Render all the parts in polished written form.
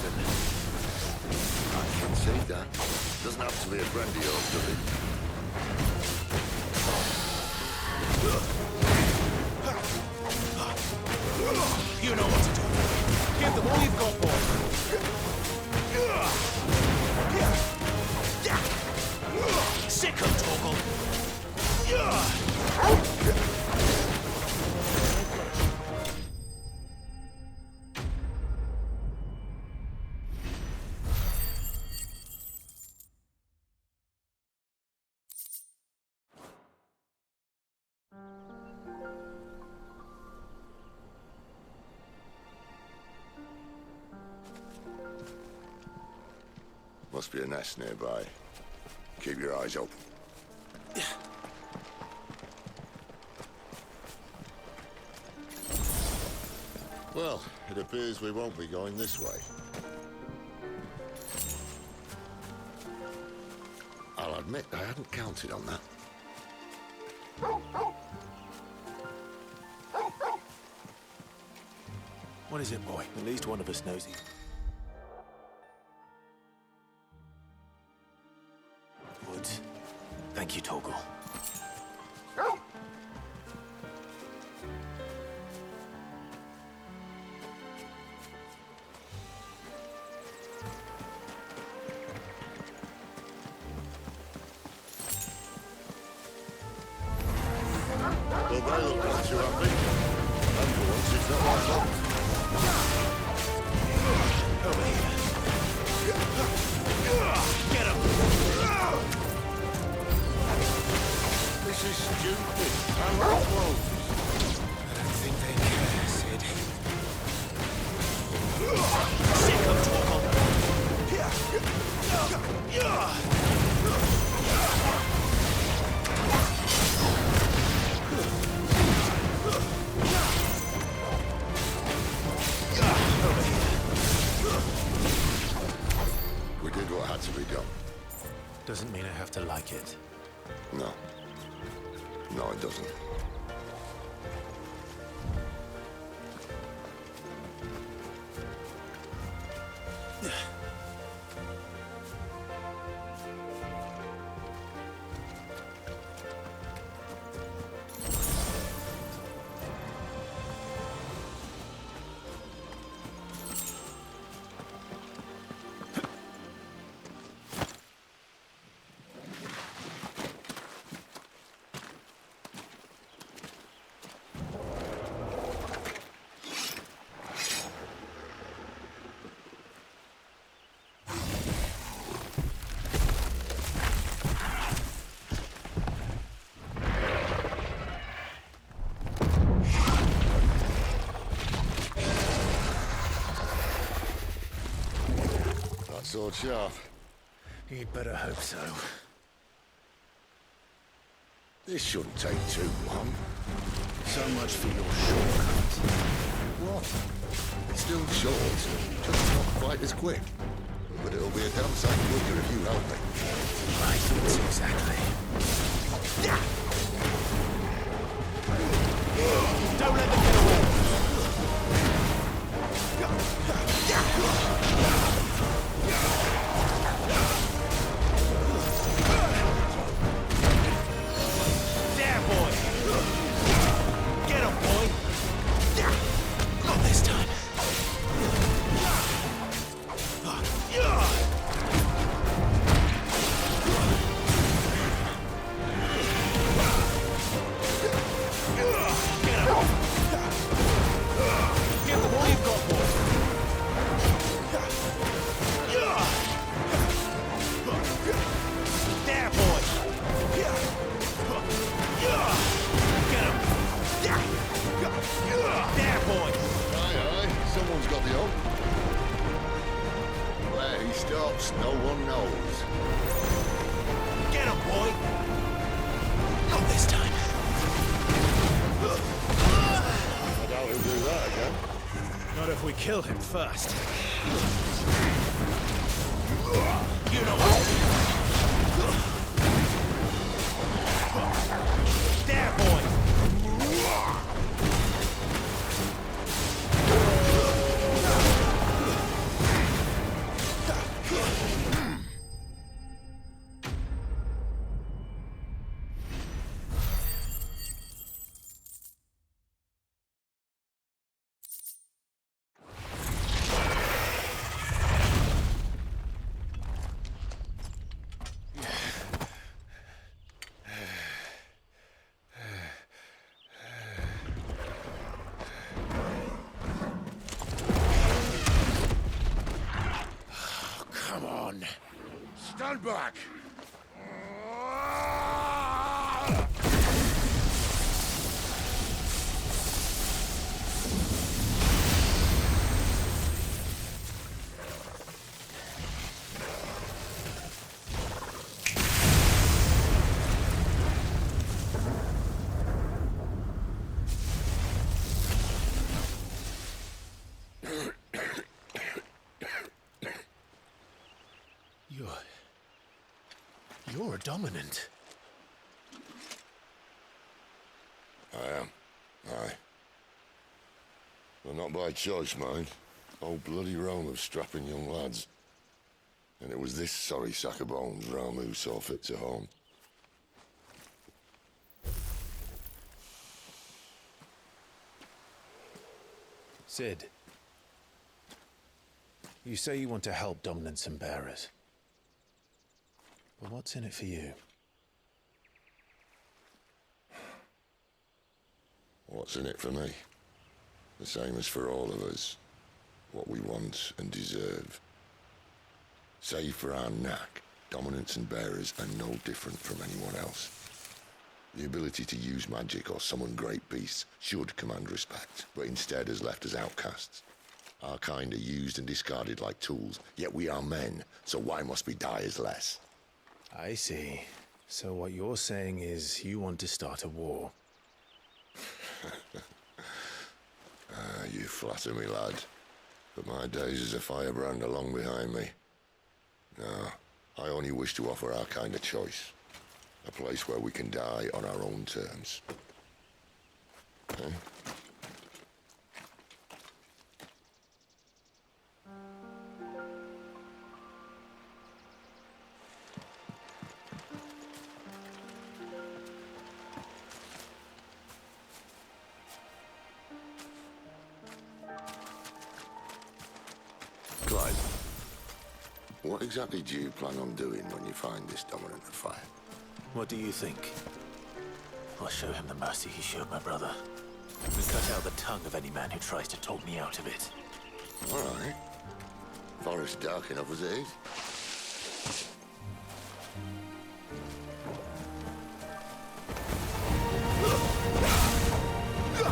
weapon. I can see that. Doesn't have to be a friend of yours, does it? You know what to do. Give them all you've got, boy. Sick of Torgal. Must be a nest nearby. Keep your eyes open. Well, it appears we won't be going this way. I'll admit I hadn't counted on that. What is it, boy? At least one of us knows it. Woods. Thank you, Torgal. Well, they look not too happy. And for once, it's not my fault. Over here. Get him! This is stupid. I like clothes. I don't think they care, Sid. Sick of Torgal. We did what had to be done. Doesn't mean I have to like it. No. No, it doesn't. Sword sharp. You'd better hope so. This shouldn't take too long. So much for your shortcut. What? It's still short, just not quite as quick. But it'll be a damn sight quicker if you help me. My thoughts exactly. Don't let them get away. There, boy. Get him, boy. Not this time. Give them all you've got, boy. There, boy. Get him. There, boy. Aye, aye, someone's got the hope. Where he stops, no one knows. Get him, boy. Not this time. I doubt he'll do that again. Not if we kill him first. You know what? There, boy. Stand back! You're a dominant. I am. Aye. Well, not by choice, mind. Old bloody Rome of strapping young lads. And it was this sorry sack of bones Rome who saw fit to home. Sid. You say you want to help dominants and bearers. But what's in it for you? What's in it for me? The same as for all of us. What we want and deserve. Save for our knack, dominants and bearers are no different from anyone else. The ability to use magic or summon great beasts should command respect, but instead has left us outcasts. Our kind are used and discarded like tools, yet we are men, so why must we die as less? I see. So what you're saying is you want to start a war. You flatter me, lad. But my days as a firebrand are long behind me. No, I only wish to offer our kind a choice. A place where we can die on our own terms. Eh? Clyde, what exactly do you plan on doing when you find this dominant of fire? What do you think? I'll show him the mercy he showed my brother. And cut out the tongue of any man who tries to talk me out of it. All right. Forest dark enough as it is.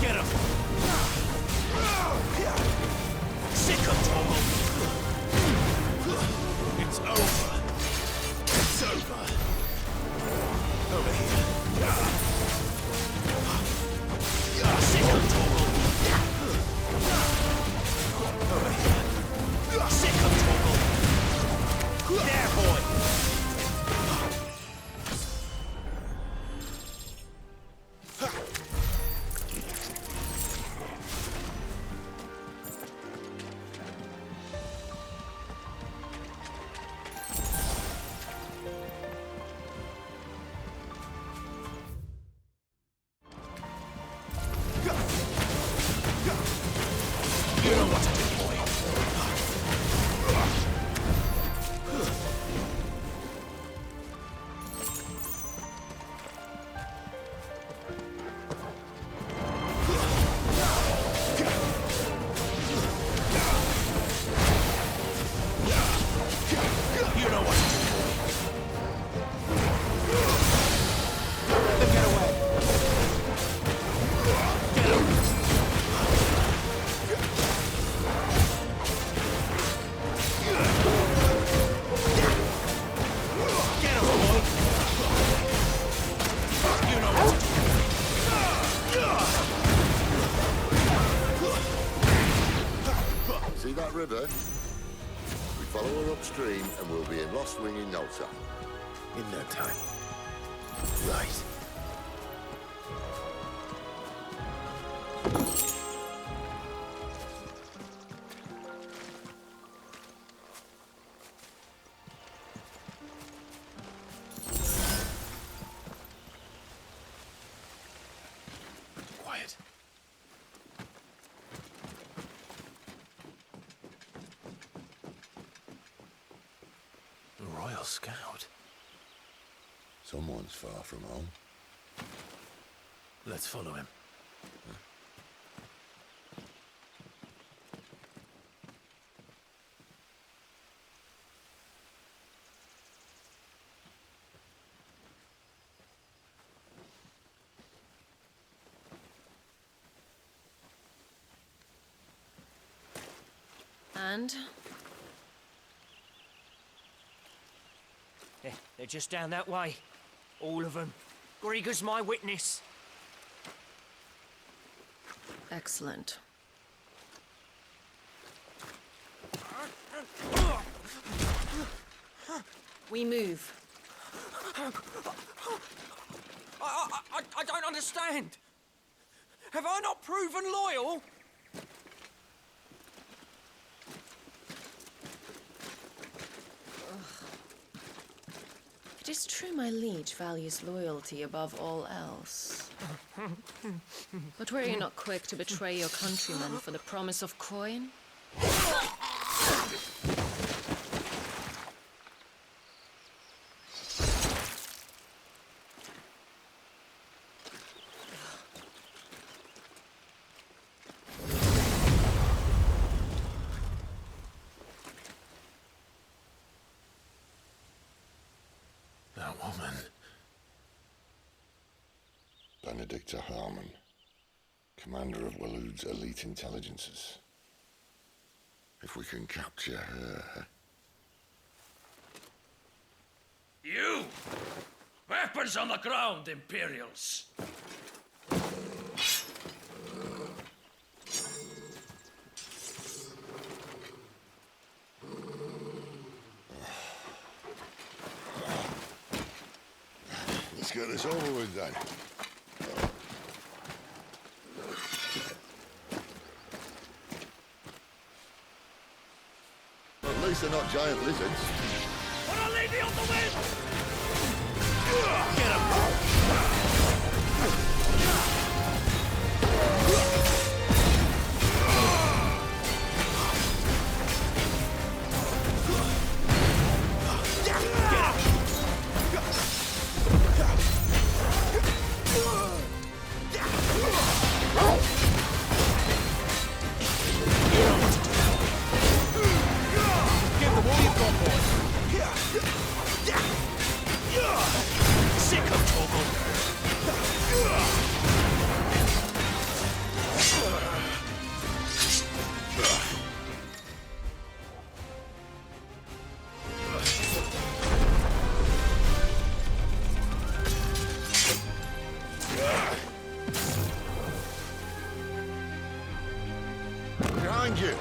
Get him! Sick of trouble! It's over! It's over! Over here! Sick of trouble! Over here! Sick of trouble! There, boy! You know what to do, boy. You know what to do, boy. Let them get away. Get him. Get him, boy. You know what to do. See that river? We follow her upstream and we'll be in Lost Wing in no time. In no time. Right. Quiet. A Royal Scout. Someone's far from home. Let's follow him. understand. They're just down that way. All of them. Grieger's my witness. Excellent. We move. I don't understand. Have I not proven loyal? It is true my liege values loyalty above all else. But were you not quick to betray your countrymen for the promise of coin? That woman. Benedicta Harmon, commander of Walood's elite intelligences. If we can capture her... You! Weapons on the ground, Imperials! Let's get this over with then. At least they're not giant lizards. Put a lady on the wind! Get him! Behind you!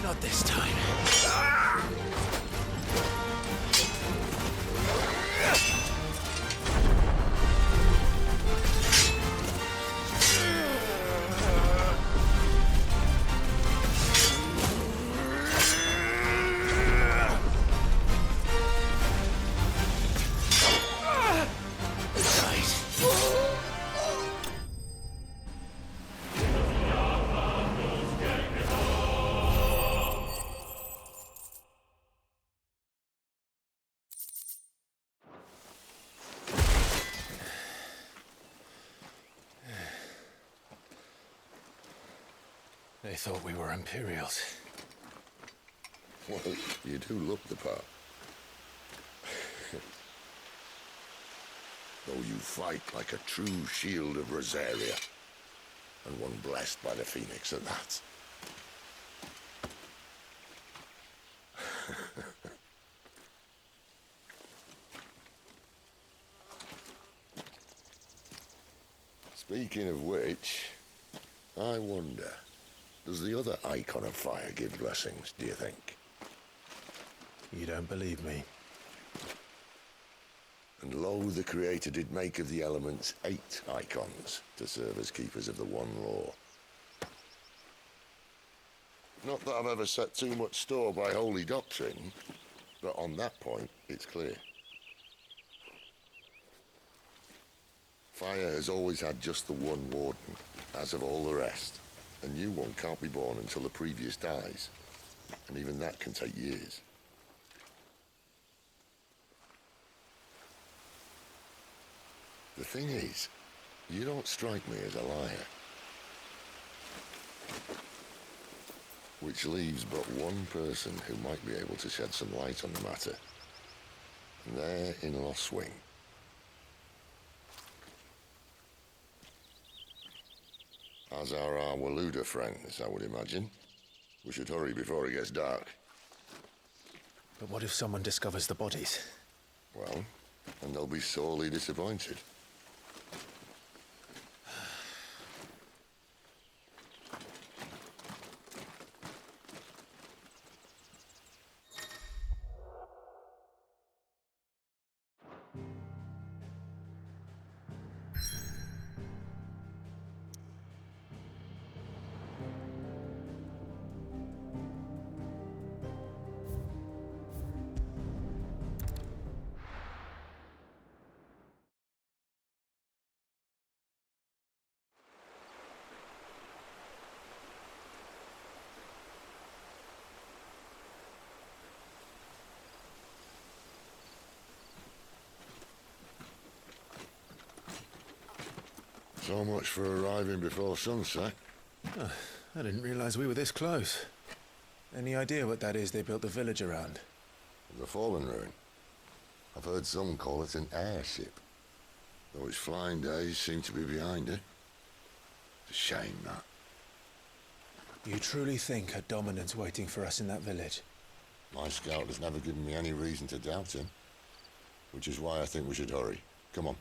Not this time. They thought we were Imperials. Well, you do look the part. Though you fight like a true shield of Rosaria, and one blessed by the Phoenix at that. Speaking of which, I wonder, does the other icon of fire give blessings, do you think? You don't believe me? And lo, the Creator did make of the elements 8 icons to serve as keepers of the one law. Not that I've ever set too much store by holy doctrine, but on that point, it's clear. Fire has always had just the one warden, as of all the rest. A new one can't be born until the previous dies, and even that can take years. The thing is, you don't strike me as a liar. Which leaves but one person who might be able to shed some light on the matter. And they're in Lost Swing. As are our Waluda friends, I would imagine. We should hurry before it gets dark. But what if someone discovers the bodies? Well, and they'll be sorely disappointed. So much for arriving before sunset. Oh, I didn't realize we were this close. Any idea what that is they built the village around? The Fallen Ruin. I've heard some call it an airship. Though its flying days seem to be behind it. It's a shame, that. You truly think a dominant's waiting for us in that village? My scout has never given me any reason to doubt him. Which is why I think we should hurry. Come on.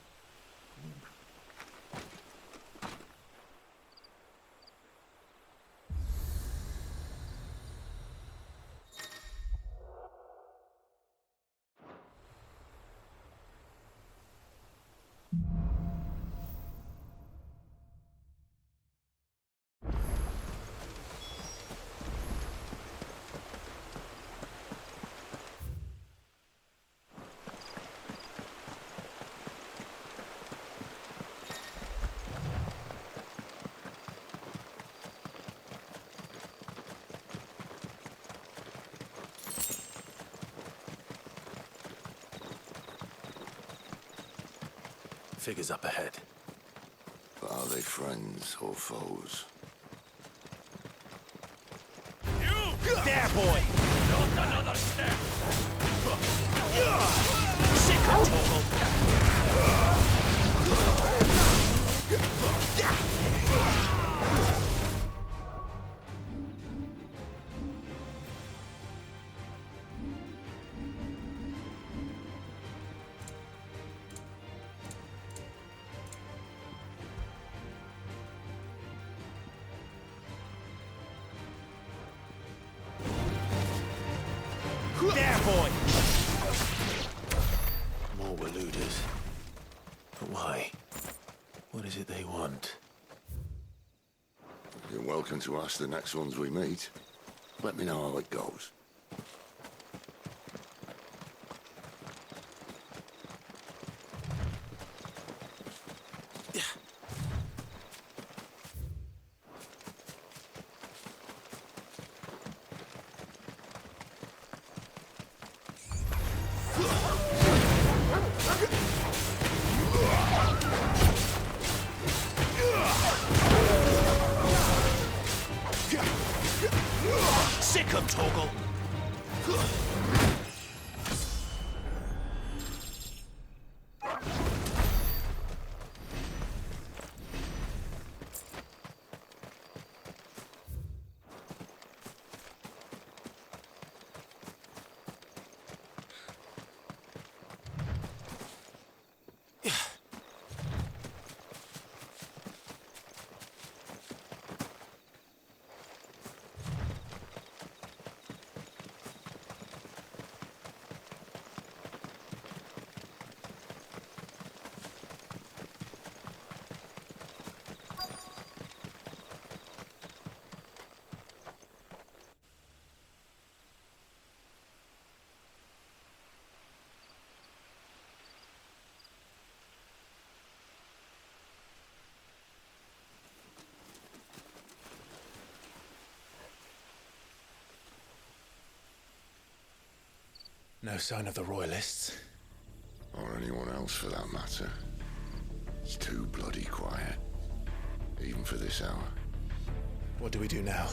Figures up ahead. But are they friends or foes? You! There, boy! Not another step! Sick of Torgal! There, boy! More Waludas. But why? What is it they want? You're welcome to ask the next ones we meet. Let me know how it goes. Sick of Torgal! No sign of the Royalists. Or anyone else for that matter. It's too bloody quiet. Even for this hour. What do we do now?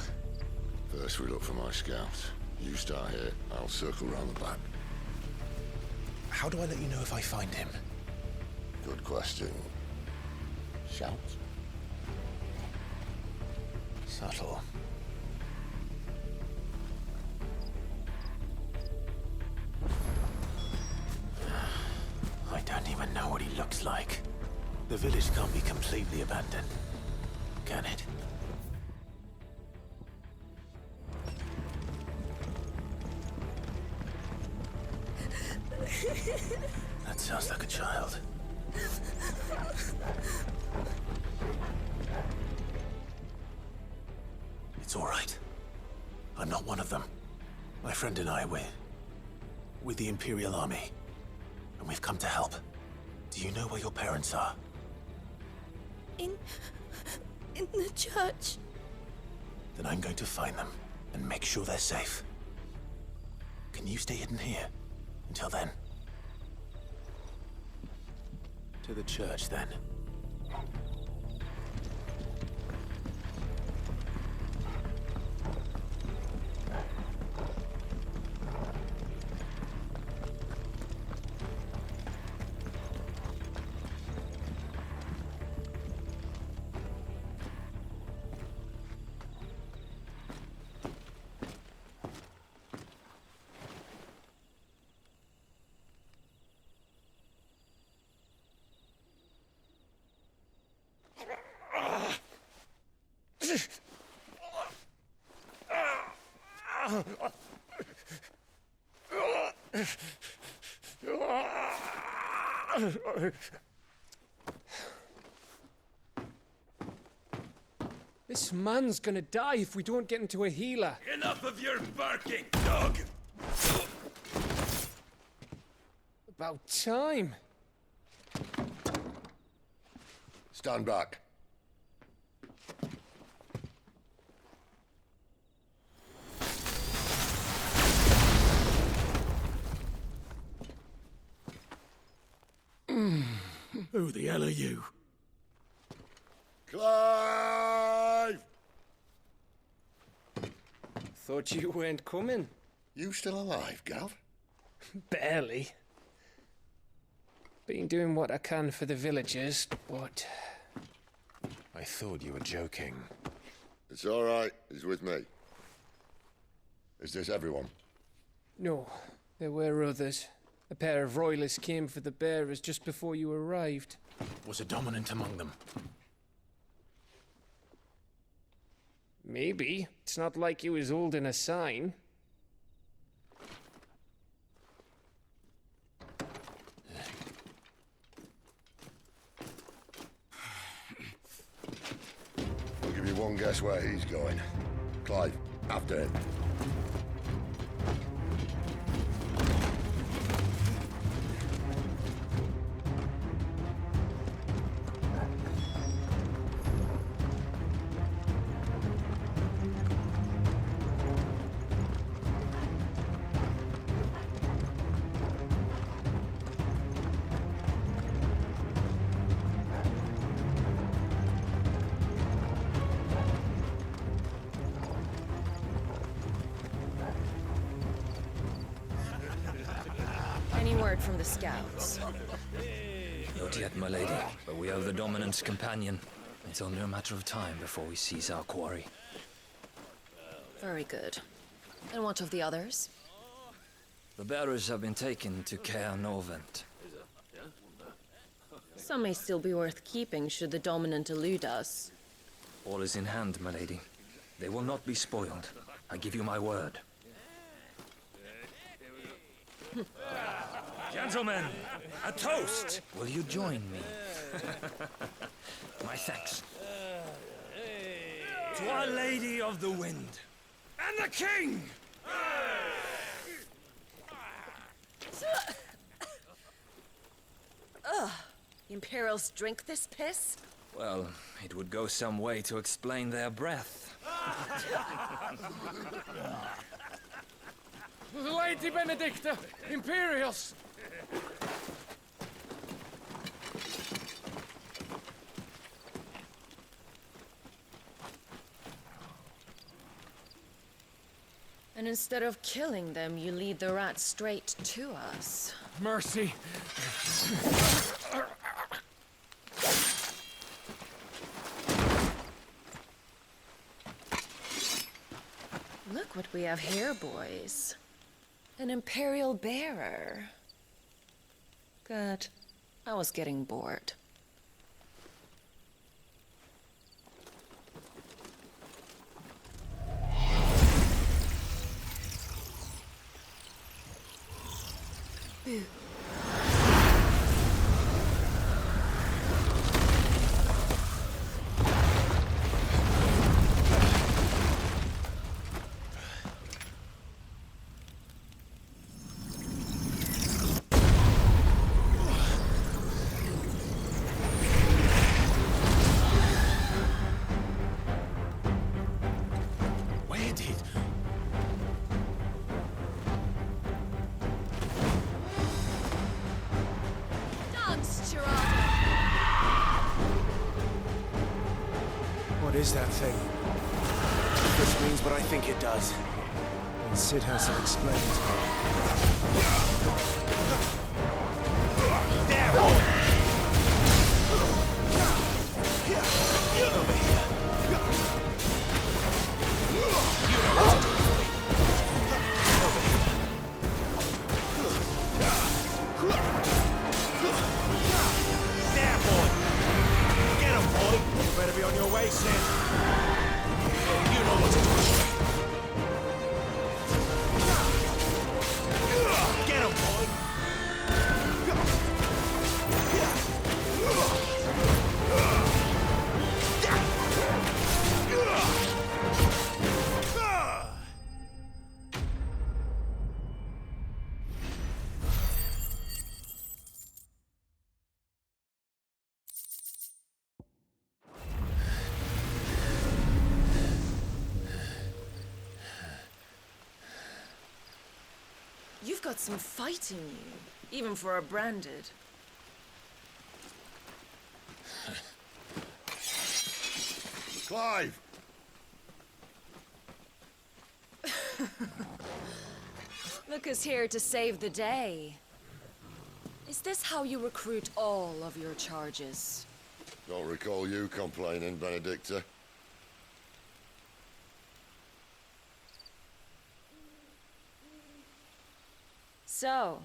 First we look for my scouts. You start here, I'll circle round the back. How do I let you know if I find him? Good question. Shout? Subtle. I don't even know what he looks like. The village can't be completely abandoned, can it? That sounds like a child. It's all right. I'm not one of them. My friend and I, we're with the Imperial Army. And we've come to help. Do you know where your parents are? In the church. Then I'm going to find them and make sure they're safe. Can you stay hidden here until then? To the church, then. This man's gonna die if we don't get into a healer. Enough of your barking, dog! About time. Stand back. Who the hell are you? Clive! Thought you weren't coming. You still alive, Gav? Barely. Been doing what I can for the villagers, but... I thought you were joking. It's all right. He's with me. Is this everyone? No, there were others. A pair of royalists came for the bearers just before you arrived. Was a dominant among them? Maybe. It's not like he was holding a sign. I'll give you one guess where he's going. Clive, after him. Any word from the scouts? Not yet, my lady, but we have the Dominant's companion. It's only a matter of time before we seize our quarry. Very good. And what of the others? The bearers have been taken to Caer Novent. Some may still be worth keeping should the dominant elude us. All is in hand, my lady. They will not be spoiled. I give you my word. Gentlemen, a toast! Will you join me? My thanks. To Our Lady of the Wind and the King! The Imperials drink this piss? Well, it would go some way to explain their breath. Lady Benedicta! Imperials! And instead of killing them, you lead the rats straight to us. Mercy! Look what we have here, boys. An Imperial bearer. Good. I was getting bored. Boo. Where did... What is that thing? This means what I think it does. And Sid hasn't explained. Over here. There, boy! Get him, boy! You better be on your way, Sid. You know what to do. Get him, boy! You've got some fight in you, even for a branded. Clive! Look who's here to save the day. Is this how you recruit all of your charges? Don't recall you complaining, Benedicta. So,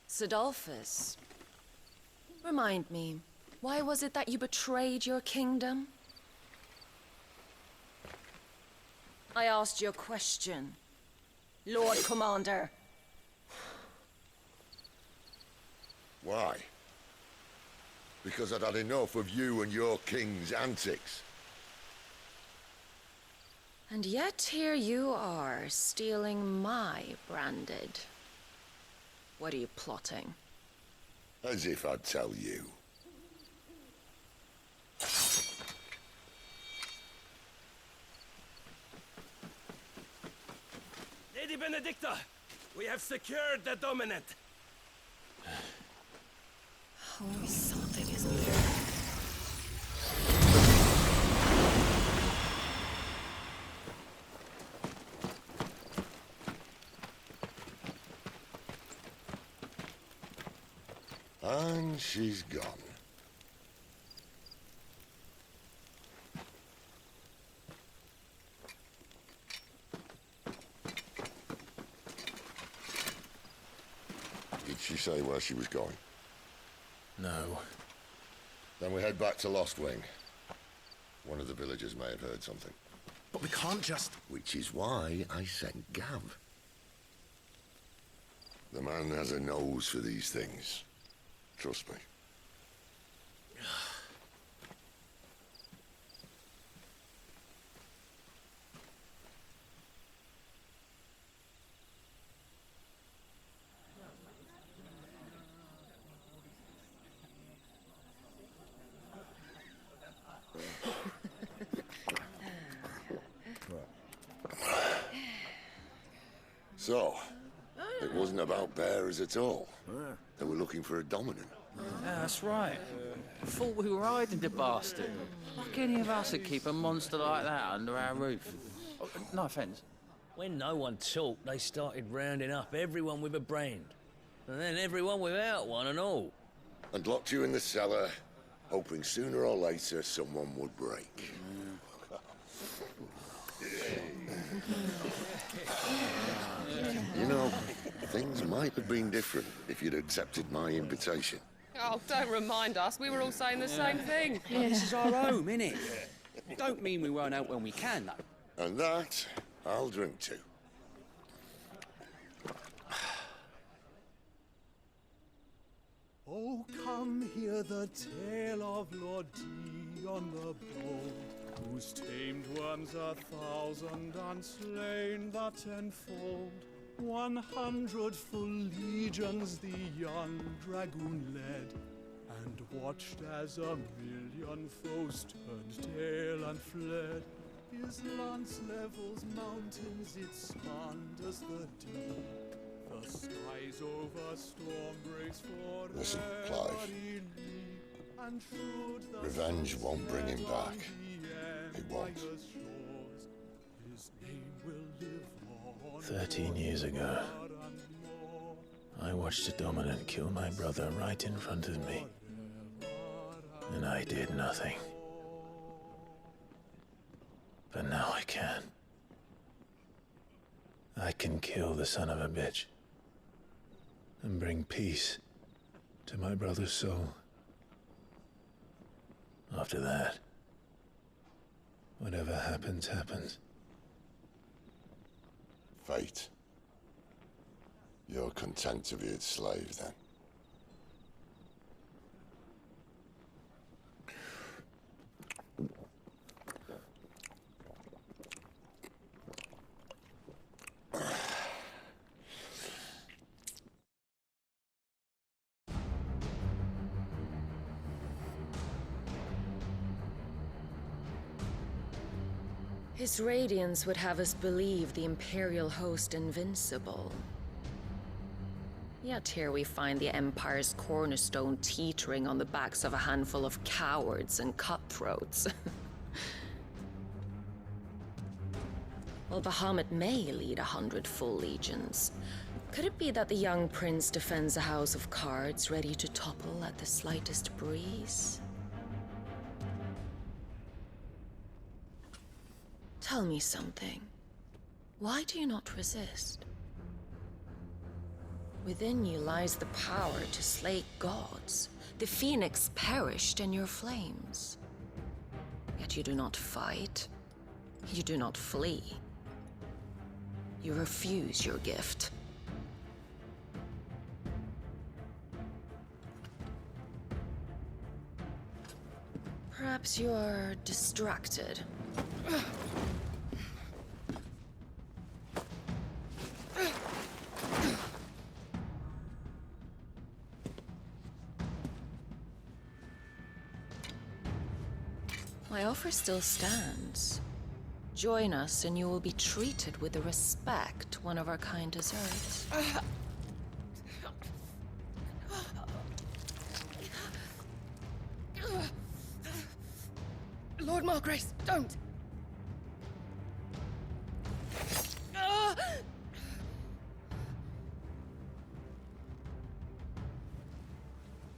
Sidolphus, remind me, why was it that you betrayed your kingdom? I asked you a question, Lord Commander. Why? Because I'd had enough of you and your king's antics. And yet here you are, stealing my branded. What are you plotting? As if I'd tell you. Lady Benedicta, we have secured the dominant. Always something, isn't there? And she's gone. Did she say where she was going? No. Then we head back to Lost Wing. One of the villagers may have heard something. But we can't just... Which is why I sent Gav. The man has a nose for these things. Trust me. So, wasn't about bearers at all. They were looking for a dominant. Yeah, that's right. Thought we were hiding the bastard. Like any of us would keep a monster like that under our roof. Oh, no offence. When no one talked, they started rounding up everyone with a brand. And then everyone without one and all. And locked you in the cellar, hoping sooner or later someone would break. You know, things might have been different if you'd accepted my invitation. Oh, don't remind us. We were all saying the same thing. Yeah, this is our home, innit? Don't mean we won't out when we can, though. And that, I'll drink to. Oh, come hear the tale of Lord Dion the Bold, whose tamed worms 1,000 and slain the tenfold. 100 full legions the young dragoon led, and watched as 1,000,000 foes turned tail and fled. His lance levels mountains, it spanders the deep. The skies over storm breaks for Listen, Clive. Revenge won't bring him back. It won't. 13 years ago, I watched a dominant kill my brother right in front of me. And I did nothing. But now I can. I can kill the son of a bitch. And bring peace to my brother's soul. After that, whatever happens, happens. Fate. You're content to be its slave, then? His radiance would have us believe the Imperial host invincible. Yet here we find the Empire's cornerstone teetering on the backs of a handful of cowards and cutthroats. While Bahamut may lead 100 full legions, could it be that the young prince defends a house of cards ready to topple at the slightest breeze? Tell me something. Why do you not resist? Within you lies the power to slay gods. The phoenix perished in your flames. Yet you do not fight. You do not flee. You refuse your gift. Perhaps you're distracted. My offer still stands. Join us and you will be treated with the respect one of our kind deserves. Lord Margrace, don't!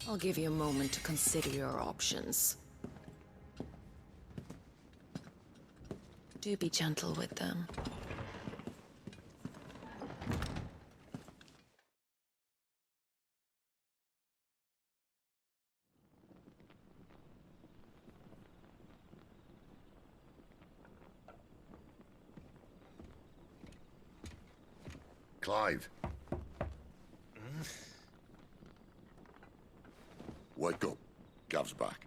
I'll give you a moment to consider your options. Do be gentle with them. Clive. Wake up. Gav's back.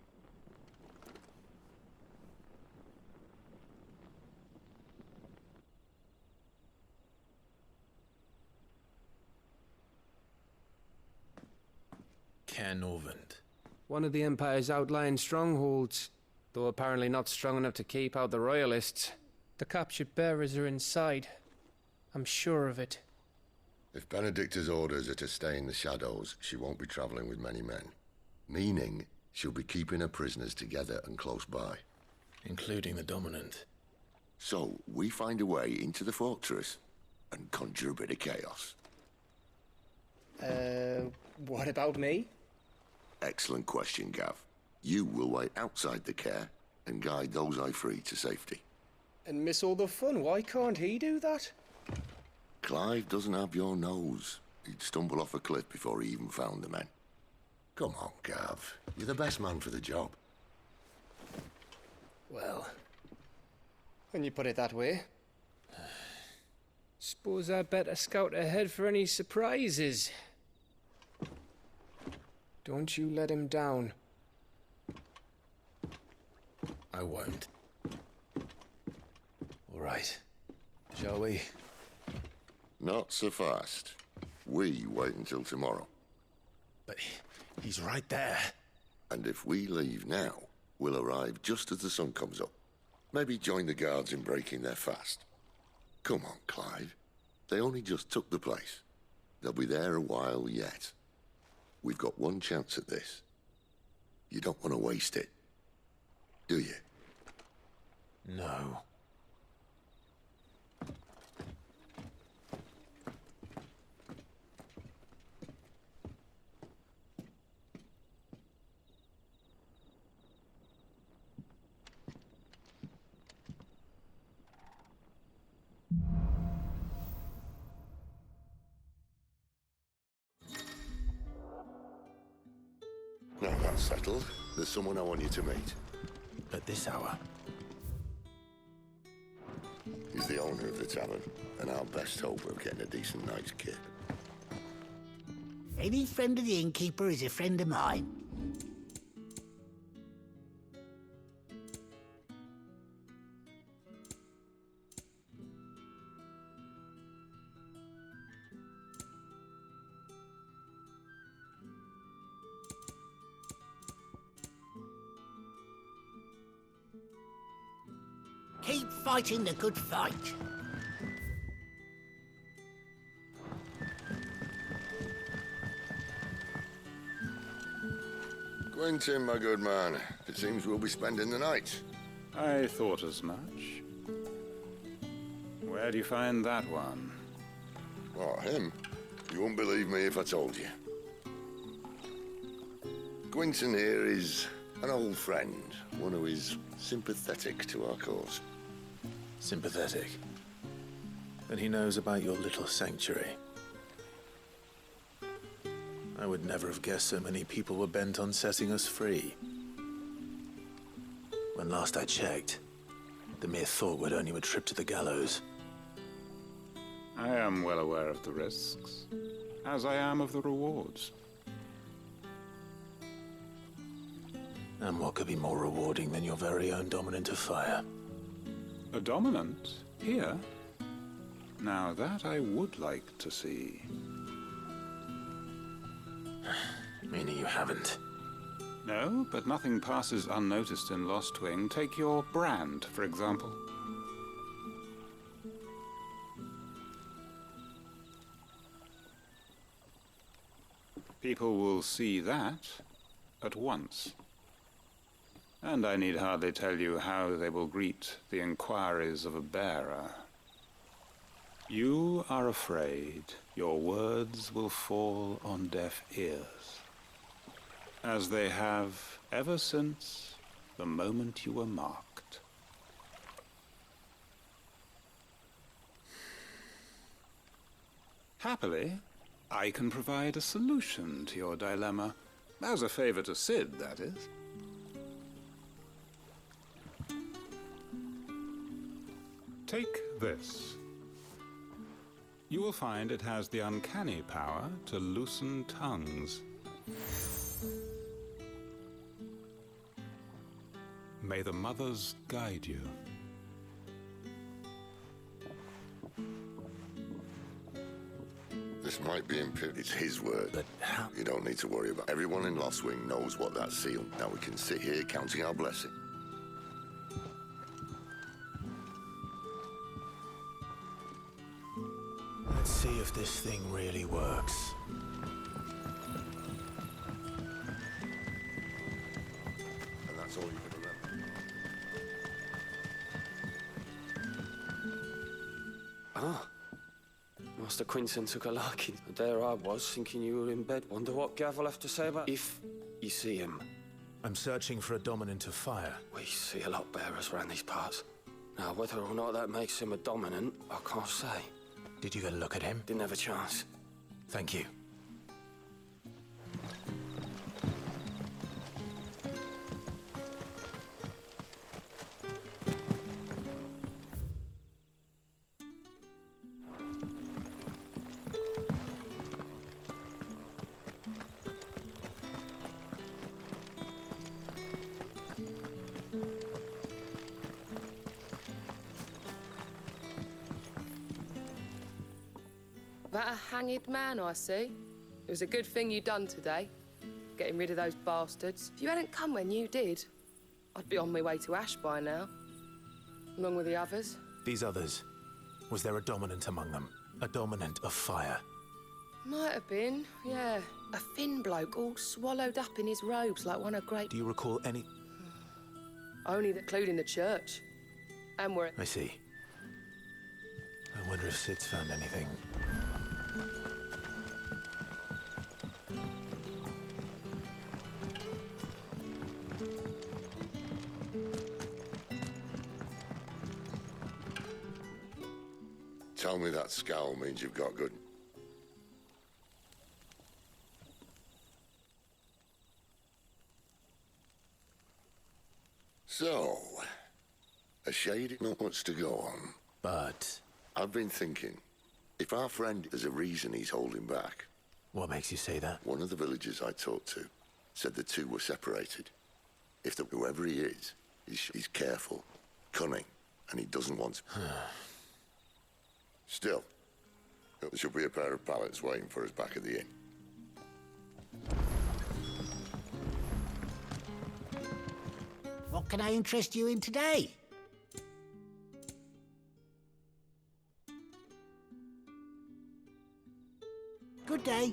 Canovant. One of the Empire's outlying strongholds, though apparently not strong enough to keep out the Royalists. The captured bearers are inside. I'm sure of it. If Benedicta's orders are to stay in the shadows, she won't be traveling with many men. Meaning, she'll be keeping her prisoners together and close by. Including the Dominant. So, we find a way into the fortress and conjure a bit of chaos. What about me? Excellent question, Gav. You will wait outside the care and guide those I free to safety. And miss all the fun. Why can't he do that? Clive doesn't have your nose. He'd stumble off a cliff before he even found the men. Come on, Gav. You're the best man for the job. Well, when you put it that way. Suppose I better scout ahead for any surprises. Don't you let him down. I won't. All right. Shall we? Not so fast. We wait until tomorrow. But he's right there. And if we leave now, we'll arrive just as the sun comes up. Maybe join the guards in breaking their fast. Come on, Clive. They only just took the place. They'll be there a while yet. We've got one chance at this. You don't want to waste it, do you? No. Now that's settled. There's someone I want you to meet. At this hour? He's the owner of the tavern, and our best hope of getting a decent night's kip. Any friend of the innkeeper is a friend of mine. Keep fighting the good fight. Quentin, my good man. It seems we'll be spending the night. I thought as much. Where do you find that one? Oh, him? You wouldn't believe me if I told you. Quentin here is an old friend, one who is sympathetic to our cause. Sympathetic. And he knows about your little sanctuary. I would never have guessed so many people were bent on setting us free. When last I checked, the mere thought would earn you a trip to the gallows. I am well aware of the risks, as I am of the rewards. And what could be more rewarding than your very own Dominant of Fire? A dominant? Here? Now that I would like to see. Meaning you haven't? No, but nothing passes unnoticed in Lost Wing. Take your brand, for example. People will see that at once. And I need hardly tell you how they will greet the inquiries of a bearer. You are afraid your words will fall on deaf ears, as they have ever since the moment you were marked. Happily, I can provide a solution to your dilemma, as a favor to Sid, that is. Take this. You will find it has the uncanny power to loosen tongues. May the mothers guide you. This might be it's his word. But how? You don't need to worry about it. Everyone in Lost Wing knows what that's sealed. Now we can sit here counting our blessing. That seal if this thing really works. And that's all you can remember. Ah. Master Quinton took a liking. There I was, thinking you were in bed. Wonder what Gav will have to say about if you see him. I'm searching for a dominant of fire. We see a lot bearers around these parts. Now, whether or not that makes him a dominant, I can't say. Did you get a look at him? Didn't have a chance. Thank you. That a hanged man, I see. It was a good thing you done today, getting rid of those bastards. If you hadn't come when you did, I'd be on my way to Ash by now, along with the others. These others, was there a dominant among them? A dominant of fire? Might have been, yeah. A thin bloke all swallowed up in his robes like one of great... Do you recall any... Only including the church. And we're... I see. I wonder if Sid's found anything. Tell me that scowl means you've got good. So, a shade, not much to go on. But... I've been thinking, if our friend has a reason he's holding back... What makes you say that? One of the villagers I talked to said the two were separated. If whoever he is, he's careful, cunning, and he doesn't want... Still, there should be a pair of pallets waiting for us back at the inn. What can I interest you in today? Good day.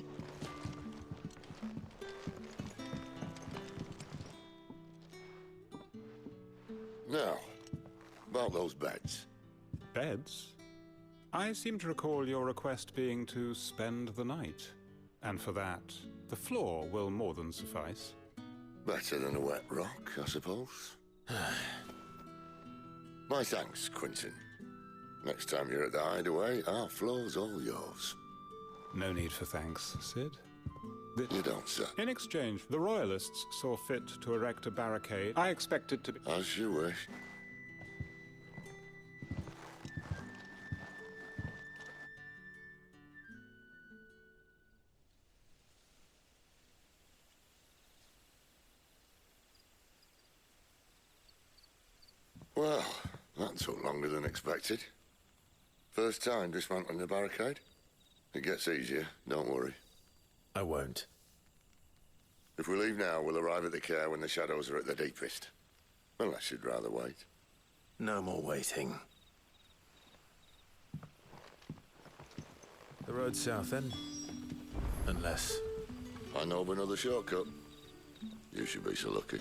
Now, about those beds. Beds? I seem to recall your request being to spend the night. And for that, the floor will more than suffice. Better than a wet rock, I suppose. My thanks, Quinton. Next time you're at the hideaway, our floor's all yours. No need for thanks, Sid. You don't, sir. In exchange, the Royalists saw fit to erect a barricade. I expect it to be... As you wish. Well, that took longer than expected. First time dismantling the barricade? It gets easier, don't worry. I won't. If we leave now, we'll arrive at the care when the shadows are at their deepest. Unless you'd rather wait. No more waiting. The road south, then? Unless... I know of another shortcut. You should be so lucky.